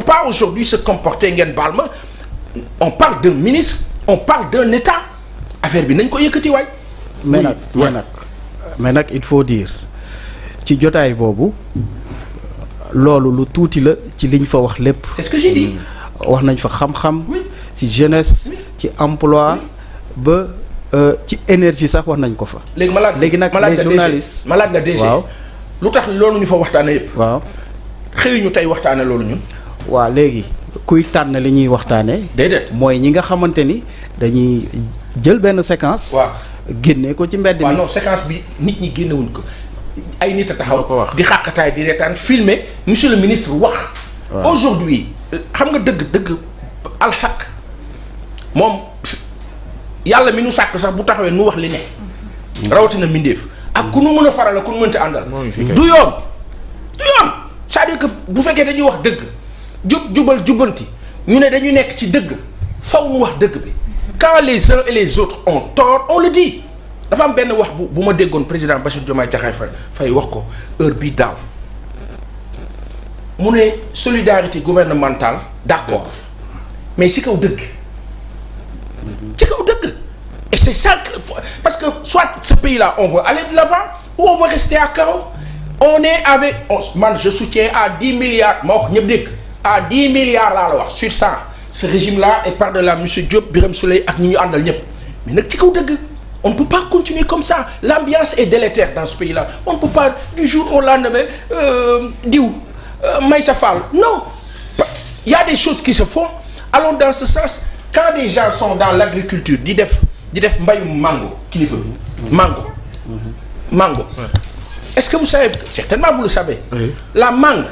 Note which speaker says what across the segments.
Speaker 1: pas aujourd'hui se comporter ngeen baal ma on parle d'un ministre on parle d'un état affaire bi nañ ko yëkkati waay.
Speaker 2: mais nag il faut dire ci jotaay boobu loolu lu tuuti la ci liñ fa wax lépp.
Speaker 1: c'est ce que j'ai dit.
Speaker 2: wax nañ fa xam-xam. ci jeunesse. ci emploi ba ci énergie sax wax nañ ko fa. léegi nag les journalistes
Speaker 1: ma laaj la DG.
Speaker 2: waaw
Speaker 1: lu tax loolu ñu fa waxtaanee yëpp.
Speaker 2: waaw
Speaker 1: xëyuñu tey waxtaanee loolu ñun.
Speaker 2: waaw léegi kuy tànn li ñuy waxtaanee.
Speaker 1: déedéet
Speaker 2: mooy ñi nga xamante ni dañuy jël benn séquence.
Speaker 1: waaw
Speaker 2: génne ko ci mbedd mi.
Speaker 1: waaw non séquence bi nit ñi génnewuñ ko ay nit a taxaw di xàqataay di reetaan filmer monsieur le ministre wax. aujourd'hui xam nga dëgg alxaq moom yàlla mi nu sàkk sax bu taxawee nu wax li ne. rawatina mbindeef ak ku nu mën a faral ak ku nu mënta àndal. du yoon c'est-à-dire que bu fekkee dañuy wax dëgg jubal jubbanti ñu ne dañu nekk ci dëgg faw mu wax dëgg bi quand les uns et les autres ont tort on le dit. dafa am benn wax bu ma déggoon président Bassirou Diomaye Diakhar Faye wax ko heure bii daaw mu ne solidarité gouvernementale d'accord mais si kaw dëgg et c'est ça parce que soit ce pays-là on veut aller de l'avant ou on veut rester à carreau on est avec man je soutiens à 10 milliards ma wax ñëpp dégg à 10 milliards laa la wax sur 100 ce régime-là et par-delà monsieur Diop Birame Souleye ak ñi ñu àndal ñëpp mais nag ci kaw dëgg. On ne peut pas continuer comme ça. L'ambiance est délétère dans ce pays-là. On ne peut pas, du jour au lendemain, Maïssa Fall. Non. Il y a des choses qui se font. Allons dans ce sens. Quand des gens sont dans l'agriculture, di def mbayum mango, kilifa. Mango. Est-ce que vous savez, certainement vous le savez, oui. La mangue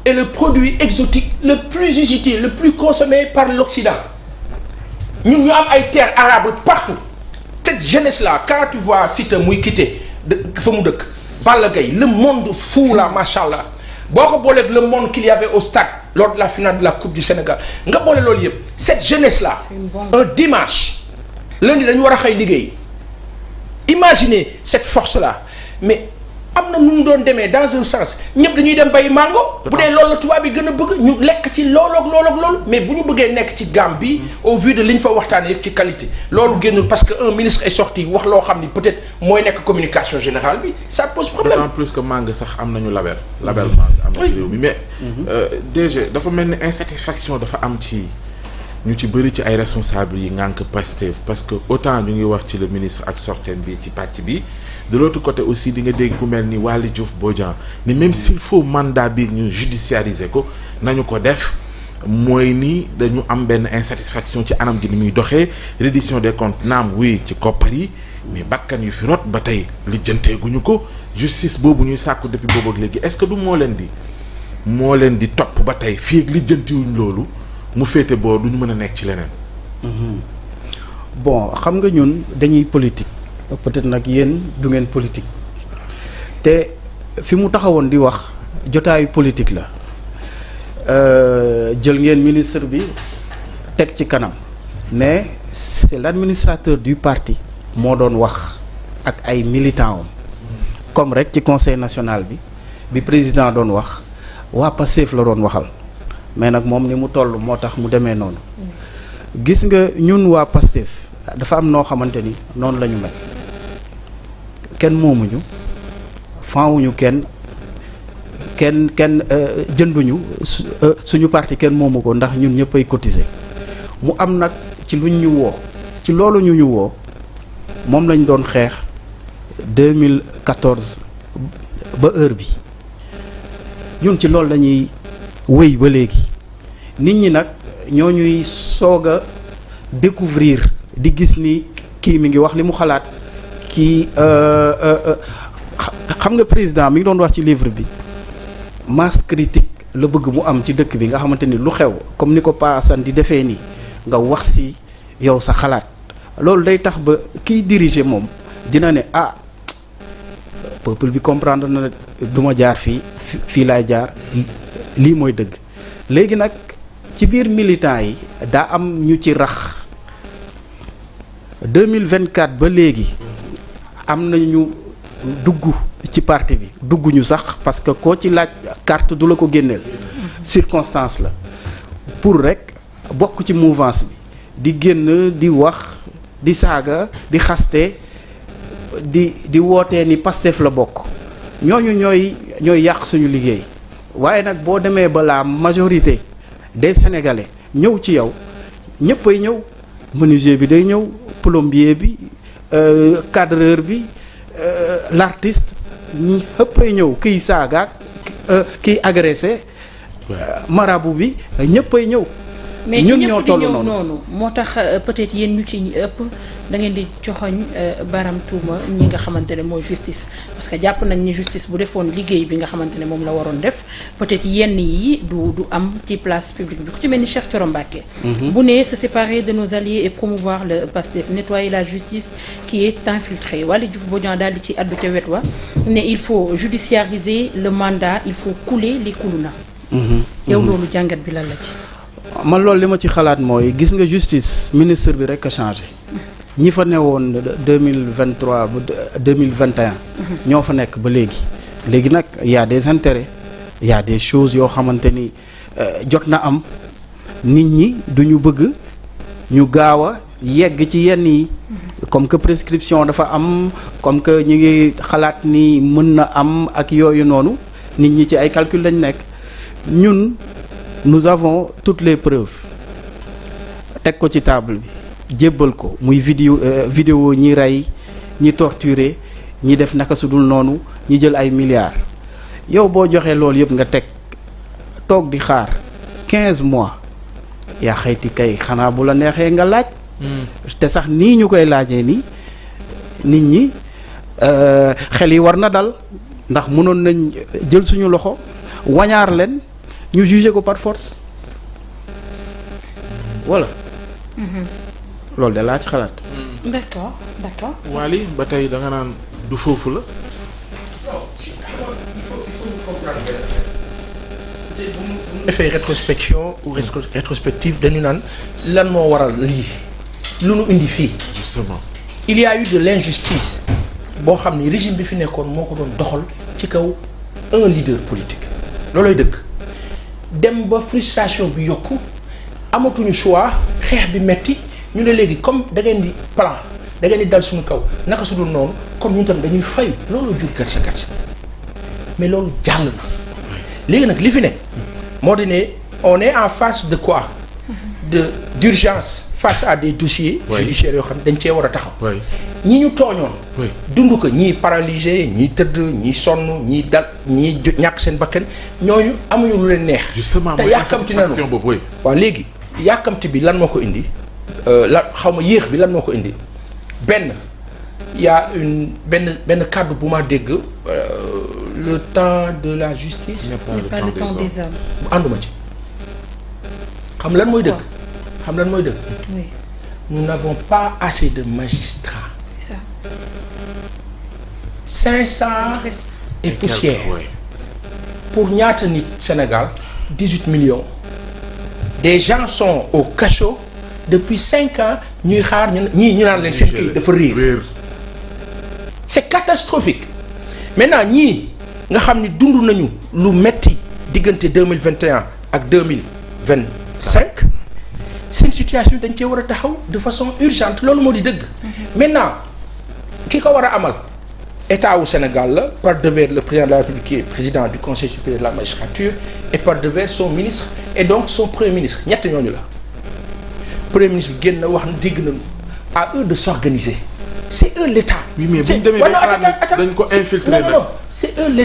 Speaker 1: est le produit exotique le plus usité, le plus consommé par l'Occident. Nous avons des terres arables partout. Cette jeunesse-là, quand tu vois Siteu muy quitté fa mu dëkk Balla Gaye le monde fou là machallah boo ko booleeg le monde qu'il y avait au stade lors de la finale de la Coupe du Sénégal nga boole loolu yëpp cette jeunesse-là un dimanche lundi dañu war a xëy liggéey imaginez cette force-là mais am na nu mu doon demee dans un sens ñëpp dañuy dem bay mango bu dee loolu la tubaab bi gën a bëgg ñu lekk ci loolu mais bu ñu bëggee nekk ci gamme bi au vu de li ñu fa waxtaanee yëpp ci qualité loolu génnul parce que un ministre est sorti wax loo xam ni peut-être mooy nekk communication générale bi ça pose problème.
Speaker 3: en plus que mangue sax am nañu label mangue am na ci réew mi mais DG dafa mel ni insatisfaction dafa am ci ñu ci bëri ci ay responsables yi ngànk Pastef parce que autant ñu ngi wax ci le ministre ak sortem bi ci pàcc bi de l'autre côté aussi di nga dégg ku mel ni Waly Diouf Bodian ni même s'il faut mandat bi ñu judiciariser ko nañu ko def mooy ni dañu am benn insatisfaction ci anam gi ni muy doxee reddition des comptes naam wuy ci koppar yi mais bakkan yu fi rot ba tey lijjanteeguñu ko justice boobu ñuy sàkku depuis boobu ak léegi est-ce que du moo leen di topp ba tey fii ak lijjantiwuñ loolu mu féete boo duñu mën a nekk ci leneen.
Speaker 2: Bon xam nga ñun dañuy politique peut-être nag yéen du ngeen politique te fi mu taxawoon di wax jotaayu politique la jël ngeen ministre bi teg ci kanam mais c'est l'administrateur du parti moo doon wax ak ay militants am comme rek ci conseil national bi président doon wax waa Pastef la doon waxal mais nag moom ni mu toll moo tax mu demee noonu gis nga ñun waa Pastef dafa am noo xamante ni noonu la ñu mel kenn moomuñu fanwuñu kenn jënduñu suñu parti kenn moomu ko ndax ñun ñëpp ay cotiser mu am nag ci luñ ñu woo ci loolu ñu woo moom lañ doon xeex 2014 ba heure bi ñun ci loolu lañuy wéy ba léegi nit ñi nag ñoo ñuy soog a découvrir di gis ni kii mi ngi wax li mu xalaat kii xam nga président mi ngi doon wax ci livre bi masse critique la bëgg mu am ci dëkk bi nga xamante ni lu xew comme ni ko Pa Assane di defee nii nga wax si yow sa xalaat loolu day tax ba kiy diriger moom dina ne peuple bi comprendre na du ma jaar fii laay jaar lii mooy dëgg léegi nag ci biir militants yi daa am ñu ci rax 2024 ba léegi am na ñu dugg ci parti bi dugg ñu sax parce que koo ci laaj carte du la ko génneel circonstance la pour rek bokk ci mouvance bi di génn di wax di saaga di xaste di wootee ni Pastef la bokk ñooñu ñooy yàq suñu liggéey waaye nag boo demee ba la majorité des Sénégalais ñëw ci yow ñëppay ñëw menuisier bi day ñëw plombier bi cadreur bi l'artiste ñëppay ñëw kiy saagaak kiy agressé marabout bi ñëppay ñëw.
Speaker 4: mais ñun ñoo toll noonu moo tax peut-être yéen ñu ci ñi ëpp da ngeen di joxoñ baram tuuma ñi nga xamante ne mooy justice parce que jàpp nañ ni justice bu defoon liggéey bi nga xamante ne moom la waroon def peut-être yenn yi du am ci place publique bi ku ci mel ni Cheikh Thioro Mbacké bu ne se séparer de nos alliés et promouvoir le PASTEF nettoyer la justice qui est infiltrée Waly Diouf Bodian daal di ci addu ca wet wa ne il faut judiciariser le mandat il faut couler les koulouna yow loolu jàngat bi lan la ci
Speaker 2: man loolu li ma ci xalaat mooy gis nga justice ministre bi rek a changé ñi fa newoon 2023 ba 2021 ñoo fa nekk ba léegi nag y a des intérêts y a des choses yoo xamante ni jot na am nit ñi duñu bëgg ñu gaaw a yegg ci yenn yi comme que prescription dafa am comme que ñi ngi xalaat ni mën na am ak yooyu noonu nit ñi ci ay calcul lañ nekk ñun nous avons toutes les preuves teg ko ci table bi jébbal ko muy vidéo ñi rey ñi torturer ñi def naka sudul noonu ñi jël ay milliards yow boo joxee loolu yëpp nga teg toog di xaar 15 mois yaa xayti kay xanaa bu la neexee nga laaj te sax nii ñu koy laajee ni nit ñi xel yi war na dal ndax mënoon nañ jël suñu loxo wañaar leen ñu juger ko par force voilà. loolu de laa ci xalaat.
Speaker 4: d'accord.
Speaker 3: Waly ba tey da nga naan du foofu la.
Speaker 1: defee rétrospection ou rétrospective dañu naan lan moo waral lii lu nu indi fii.
Speaker 3: justement
Speaker 1: il y a eu de l'injustice boo xam ni régime bi fi nekkoon moo ko doon doxal ci kaw un leader politique loolooy dëgg. dem ba frustration bi yokku amatuñu choix xeex bi metti ñu ne léegi comme da ngeen di plan da ngeen di dal suñu kaw naka su dul noonu kon ñun tam dañuy fay loolu jur gàcce gàcce mais loolu jàll na léegi nag li fi ne moo di ne on est en face de quoi d'urgence face à des dossiers judiciaires yoo xam ne dañ cee war a taxaw ñi ñu tooñoon dund ko ñii paralysé ñii tëdd ñii sonn ñii dal ñii ñàkk seen bakkan ñooñu amuñu lu leen neex te yàkkamti nañu waaw léegi yàkkamti bi lan moo ko indi la xaw ma yéex bi lan moo ko indi benn y a benn kàddu bu ma dégg le temps de la justice
Speaker 4: n'est pas le temps des hommes
Speaker 1: ànduma ci xam lan mooy dëgg
Speaker 4: oui.
Speaker 1: Nous n'avons pas assez de magistrats.
Speaker 4: C'est ça.
Speaker 1: 500 et poussière. Pour ñaata nit Sénégal 18 millions. Des gens sont au cachot depuis 5 ans ñuy xaar ñu naan leen seen kii dafa réer. C'est catastrophique. Maintenant ñii nga xam ni dund nañu lu metti diggante 2021 ak 2025. seen situation dañ cee war a taxaw de façon urgente loolu moo di dëgg. maintenant ki ko war a amal état wu Sénégal la par devers le président de la République qui est président du conseil supérieur de la magistrature et par devers son ministre et donc son premier ministre ñett ñooñu la. premier ministre bi génn na wax na dégg nañu à eux de s'organiser c'est eux l'état.
Speaker 3: oui mais bu ñu demee dañ ko infiltrer nag
Speaker 1: non c'est eux l'état.